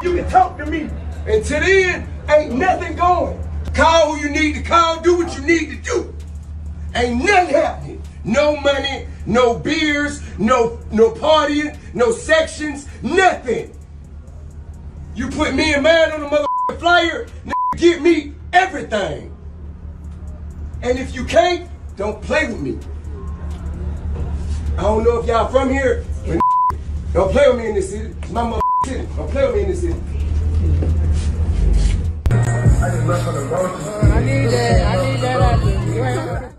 you can talk to me. Until then, ain't nothing going. Call who you need to call, do what you need to do. Ain't nothing happening. No money, no beers, no partying, no sections, nothing. You put me and mine on the motherfucking flyer, get me everything. And if you can't, don't play with me. I don't know if y'all from here, but don't play with me in this city. It's my motherfucking city. Don't play with me in this city. I just left on the road. I need that out there.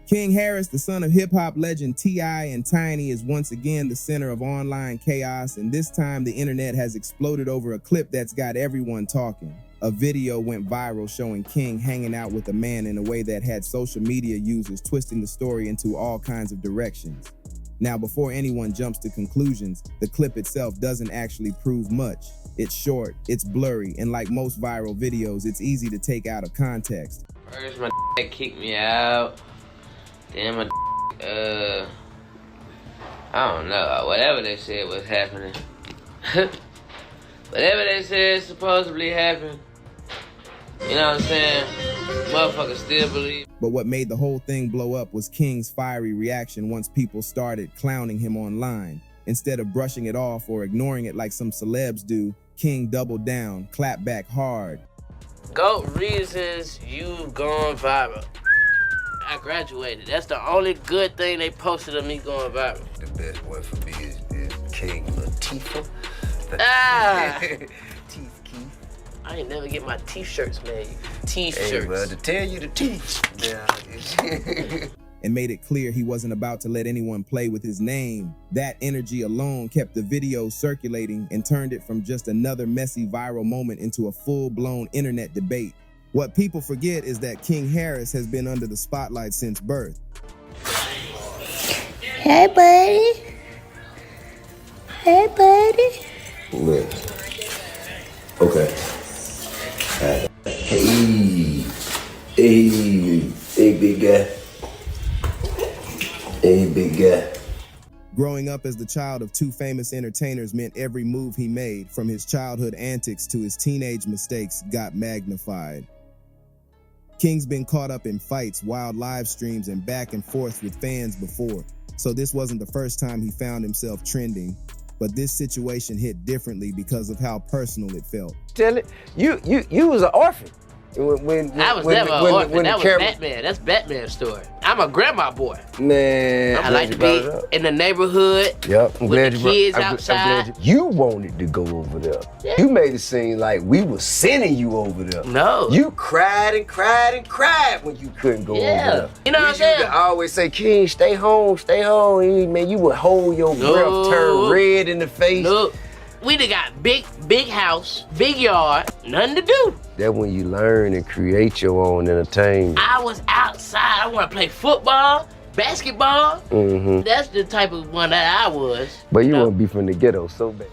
King Harris, the son of hip-hop legend T.I. and Tiny, is once again the center of online chaos, and this time the internet has exploded over a clip that's got everyone talking. A video went viral showing King hanging out with a man in a way that had social media users twisting the story into all kinds of directions. Now, before anyone jumps to conclusions, the clip itself doesn't actually prove much. It's short, it's blurry, and like most viral videos, it's easy to take out of context. First, my kicked me out. Then my I don't know, whatever they said was happening. Whatever they said supposedly happened. You know what I'm saying? Motherfuckers still believe. But what made the whole thing blow up was King's fiery reaction once people started clowning him online. Instead of brushing it off or ignoring it like some celebs do, King doubled down, clapped back hard. GOAT reasons you've gone viral. I graduated. That's the only good thing they posted of me going viral. The best one for me is King Latifah. Teeth Keith. I ain't never get my t-shirts made. T-shirts. Hey, well, to tell you the truth. Yeah. And made it clear he wasn't about to let anyone play with his name. That energy alone kept the video circulating and turned it from just another messy viral moment into a full-blown internet debate. What people forget is that King Harris has been under the spotlight since birth. Hey, buddy. Hey, buddy. Look. Okay. Hey, big guy. Hey, big guy. Growing up as the child of two famous entertainers meant every move he made, from his childhood antics to his teenage mistakes, got magnified. King's been caught up in fights, wild live streams, and back and forth with fans before, so this wasn't the first time he found himself trending. But this situation hit differently because of how personal it felt. Tell it, you was an orphan. When I was never an orphan. That was Batman. That's Batman's story. I'm a grandma boy. Man, I like to be in the neighborhood. Yep, I'm glad with you the kids I'm outside. glad you wanted to go over there. Yeah. You made it seem like we were sending you over there. No. You cried and cried and cried when you couldn't go over there. You know what I'm saying? You always say, King, stay home, stay home. Man, you would hold your breath, turn red in the face. Look, we done got big house, big yard, nothing to do. That's when you learn and create your own entertainment. I was outside. I want to play football, basketball. That's the type of one that I was. But you want to be from the ghetto so bad.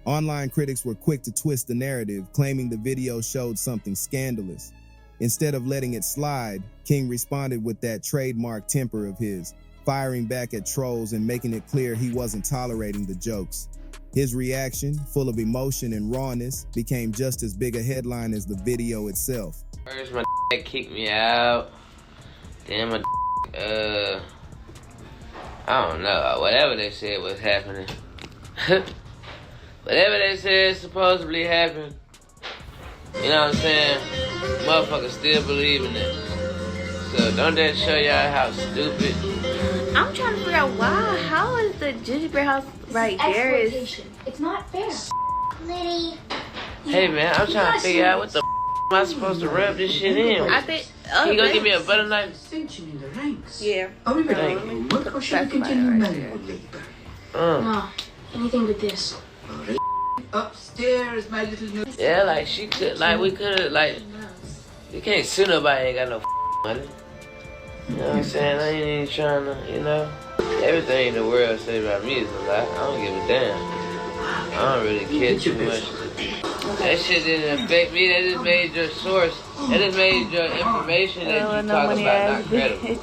Online critics were quick to twist the narrative, claiming the video showed something scandalous. Instead of letting it slide, King responded with that trademark temper of his, firing back at trolls and making it clear he wasn't tolerating the jokes. His reaction, full of emotion and rawness, became just as big a headline as the video itself. First, my kicked me out. Then my I don't know. Whatever they said was happening. Whatever they said supposedly happened. You know what I'm saying? Motherfuckers still believe in it. So don't that show y'all how stupid? I'm trying to figure out why. How is the gingerbread house right there? It's not fair. Liddy. Hey man, I'm trying to figure out what the am I supposed to rub this shit in? I think. You gonna give me a butter knife? Distinction in the ranks. Yeah. What should we continue marrying? No, anything but this. Upstairs, my little. Yeah, like she could, like we could've, like you can't sue nobody ain't got no money. You know what I'm saying? I ain't even trying to, you know. Everything in the world say about me is a lie. I don't give a damn. I don't really care too much. That shit didn't affect me. That just made your source. That just made your information that you talk about not credible.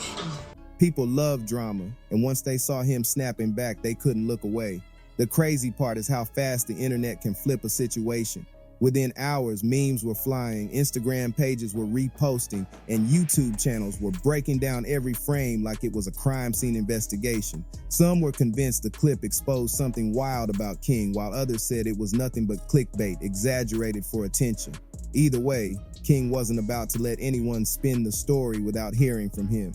People love drama, and once they saw him snapping back, they couldn't look away. The crazy part is how fast the internet can flip a situation. Within hours, memes were flying, Instagram pages were reposting, and YouTube channels were breaking down every frame like it was a crime scene investigation. Some were convinced the clip exposed something wild about King, while others said it was nothing but clickbait, exaggerated for attention. Either way, King wasn't about to let anyone spin the story without hearing from him.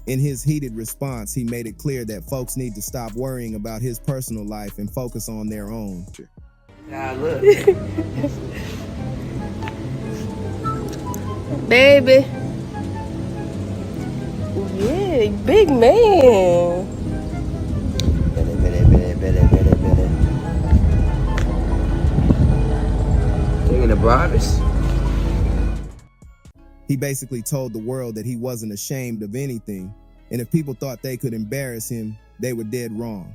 In his heated response, he made it clear that folks need to stop worrying about his personal life and focus on their own. Nah, look. Baby. Yeah, big man. Taking the bribes? He basically told the world that he wasn't ashamed of anything, and if people thought they could embarrass him, they were dead wrong.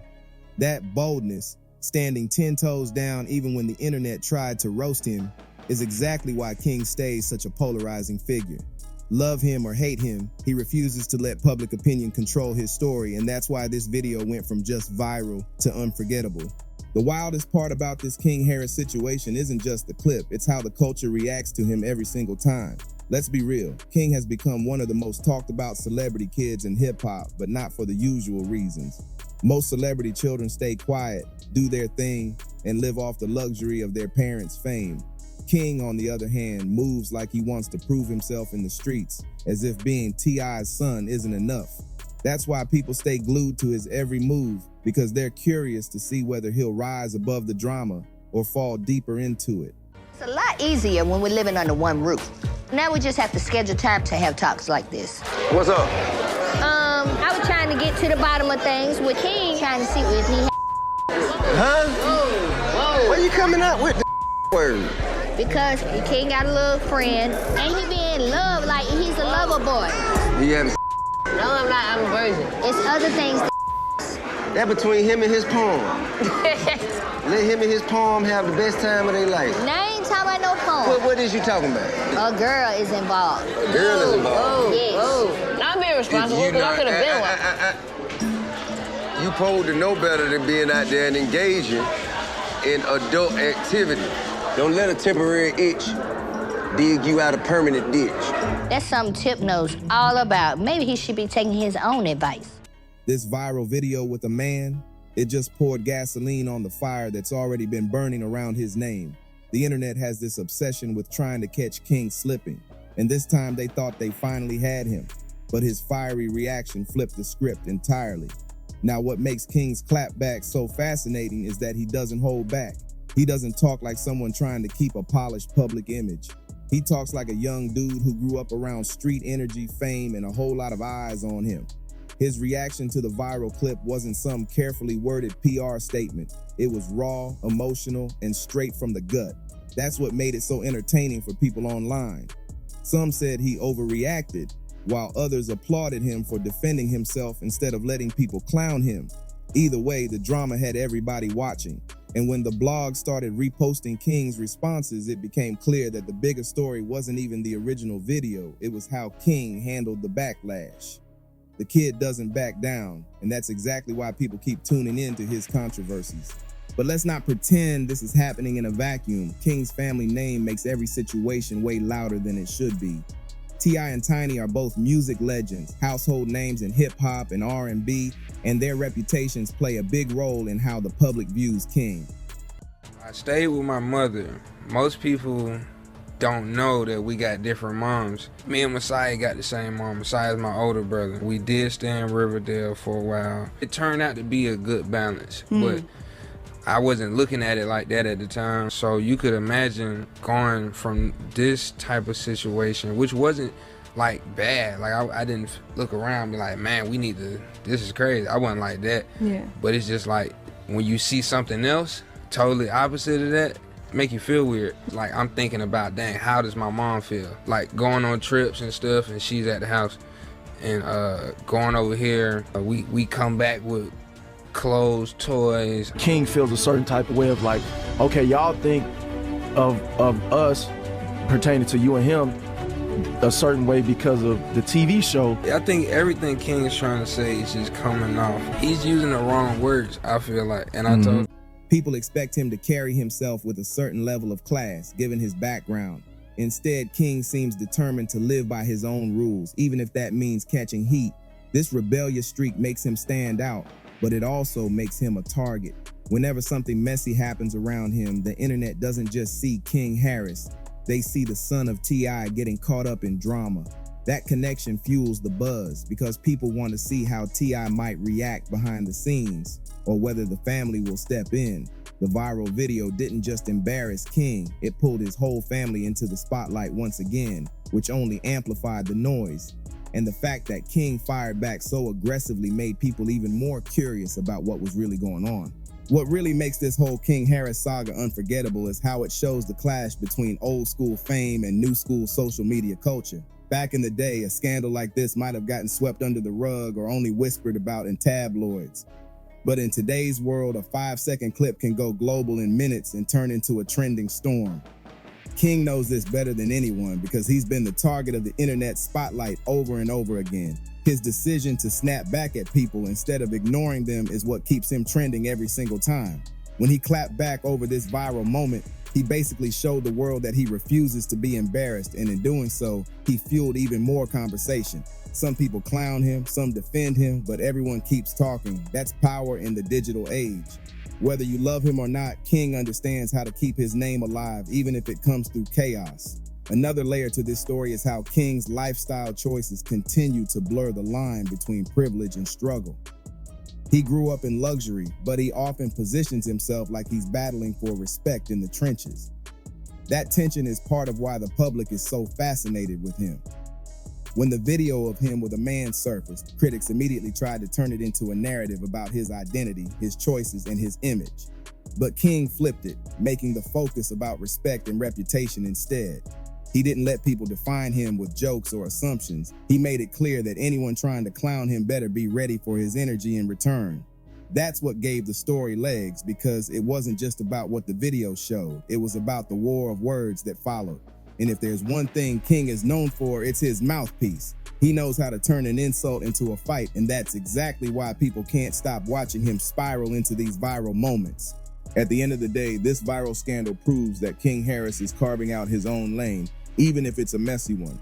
That boldness, standing 10 toes down even when the internet tried to roast him, is exactly why King stays such a polarizing figure. Love him or hate him, he refuses to let public opinion control his story, and that's why this video went from just viral to unforgettable. The wildest part about this King Harris situation isn't just the clip, it's how the culture reacts to him every single time. Let's be real, King has become one of the most talked about celebrity kids in hip hop, but not for the usual reasons. Most celebrity children stay quiet, do their thing, and live off the luxury of their parents' fame. King, on the other hand, moves like he wants to prove himself in the streets, as if being T.I.'s son isn't enough. That's why people stay glued to his every move, because they're curious to see whether he'll rise above the drama or fall deeper into it. It's a lot easier when we're living under one roof. Now we just have to schedule time to have talks like this. What's up? I was trying to get to the bottom of things with King, trying to see if he had. Huh? Whoa. Where you coming up with the word? Because King got a little friend, and he be in love like he's a lover boy. You having No, I'm not. I'm a virgin. It's other things. that between him and his palm. Let him and his palm have the best time of their life. Now I ain't talking about no phone. What is you talking about? A girl is involved. A girl is involved. Yes. I'm being responsible because I could have been one. You supposed to know better than being out there and engaging in adult activity. Don't let a temporary itch dig you out a permanent ditch. That's something Tip knows all about. Maybe he should be taking his own advice. This viral video with a man, it just poured gasoline on the fire that's already been burning around his name. The internet has this obsession with trying to catch King slipping, and this time they thought they finally had him, but his fiery reaction flipped the script entirely. Now, what makes King's clapback so fascinating is that he doesn't hold back. He doesn't talk like someone trying to keep a polished public image. He talks like a young dude who grew up around street energy, fame, and a whole lot of eyes on him. His reaction to the viral clip wasn't some carefully worded PR statement. It was raw, emotional, and straight from the gut. That's what made it so entertaining for people online. Some said he overreacted, while others applauded him for defending himself instead of letting people clown him. Either way, the drama had everybody watching. And when the blog started reposting King's responses, it became clear that the bigger story wasn't even the original video. It was how King handled the backlash. The kid doesn't back down, and that's exactly why people keep tuning in to his controversies. But let's not pretend this is happening in a vacuum. King's family name makes every situation way louder than it should be. T.I. and Tiny are both music legends, household names in hip-hop and R&B, and their reputations play a big role in how the public views King. I stayed with my mother. Most people don't know that we got different moms. Me and Messiah got the same mom. Messiah's my older brother. We did stay in Riverdale for a while. It turned out to be a good balance, but I wasn't looking at it like that at the time. So you could imagine going from this type of situation, which wasn't like bad. Like I didn't look around and be like, man, we need to, this is crazy. I wasn't like that. Yeah. But it's just like when you see something else, totally opposite of that, make you feel weird. Like I'm thinking about, dang, how does my mom feel? Like going on trips and stuff and she's at the house and going over here, we come back with clothes, toys. King feels a certain type of way of like, okay, y'all think of us pertaining to you and him, a certain way because of the TV show. I think everything King is trying to say is just coming off. He's using the wrong words, I feel like. And I told people expect him to carry himself with a certain level of class, given his background. Instead, King seems determined to live by his own rules, even if that means catching heat. This rebellious streak makes him stand out, but it also makes him a target. Whenever something messy happens around him, the internet doesn't just see King Harris. They see the son of T.I. getting caught up in drama. That connection fuels the buzz because people want to see how T.I. might react behind the scenes or whether the family will step in. The viral video didn't just embarrass King, it pulled his whole family into the spotlight once again, which only amplified the noise. And the fact that King fired back so aggressively made people even more curious about what was really going on. What really makes this whole King Harris saga unforgettable is how it shows the clash between old school fame and new school social media culture. Back in the day, a scandal like this might have gotten swept under the rug or only whispered about in tabloids. But in today's world, a 5-second clip can go global in minutes and turn into a trending storm. King knows this better than anyone because he's been the target of the internet spotlight over and over again. His decision to snap back at people instead of ignoring them is what keeps him trending every single time. When he clapped back over this viral moment, he basically showed the world that he refuses to be embarrassed, and in doing so, he fueled even more conversation. Some people clown him, some defend him, but everyone keeps talking. That's power in the digital age. Whether you love him or not, King understands how to keep his name alive, even if it comes through chaos. Another layer to this story is how King's lifestyle choices continue to blur the line between privilege and struggle. He grew up in luxury, but he often positions himself like he's battling for respect in the trenches. That tension is part of why the public is so fascinated with him. When the video of him with a man surfaced, critics immediately tried to turn it into a narrative about his identity, his choices, and his image. But King flipped it, making the focus about respect and reputation instead. He didn't let people define him with jokes or assumptions. He made it clear that anyone trying to clown him better be ready for his energy in return. That's what gave the story legs, because it wasn't just about what the video showed. It was about the war of words that followed. And if there's one thing King is known for, it's his mouthpiece. He knows how to turn an insult into a fight, and that's exactly why people can't stop watching him spiral into these viral moments. At the end of the day, this viral scandal proves that King Harris is carving out his own lane, even if it's a messy one.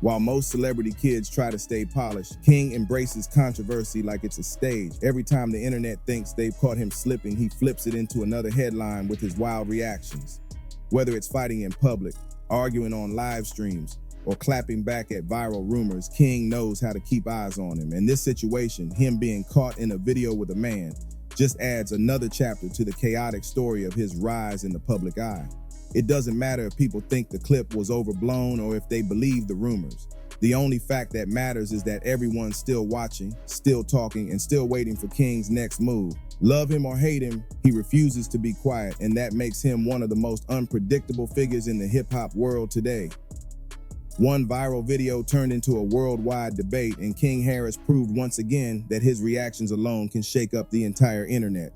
While most celebrity kids try to stay polished, King embraces controversy like it's a stage. Every time the internet thinks they've caught him slipping, he flips it into another headline with his wild reactions. Whether it's fighting in public, arguing on live streams, or clapping back at viral rumors, King knows how to keep eyes on him. In this situation, him being caught in a video with a man just adds another chapter to the chaotic story of his rise in the public eye. It doesn't matter if people think the clip was overblown or if they believe the rumors. The only fact that matters is that everyone's still watching, still talking, and still waiting for King's next move. Love him or hate him, he refuses to be quiet, and that makes him one of the most unpredictable figures in the hip-hop world today. One viral video turned into a worldwide debate, and King Harris proved once again that his reactions alone can shake up the entire internet.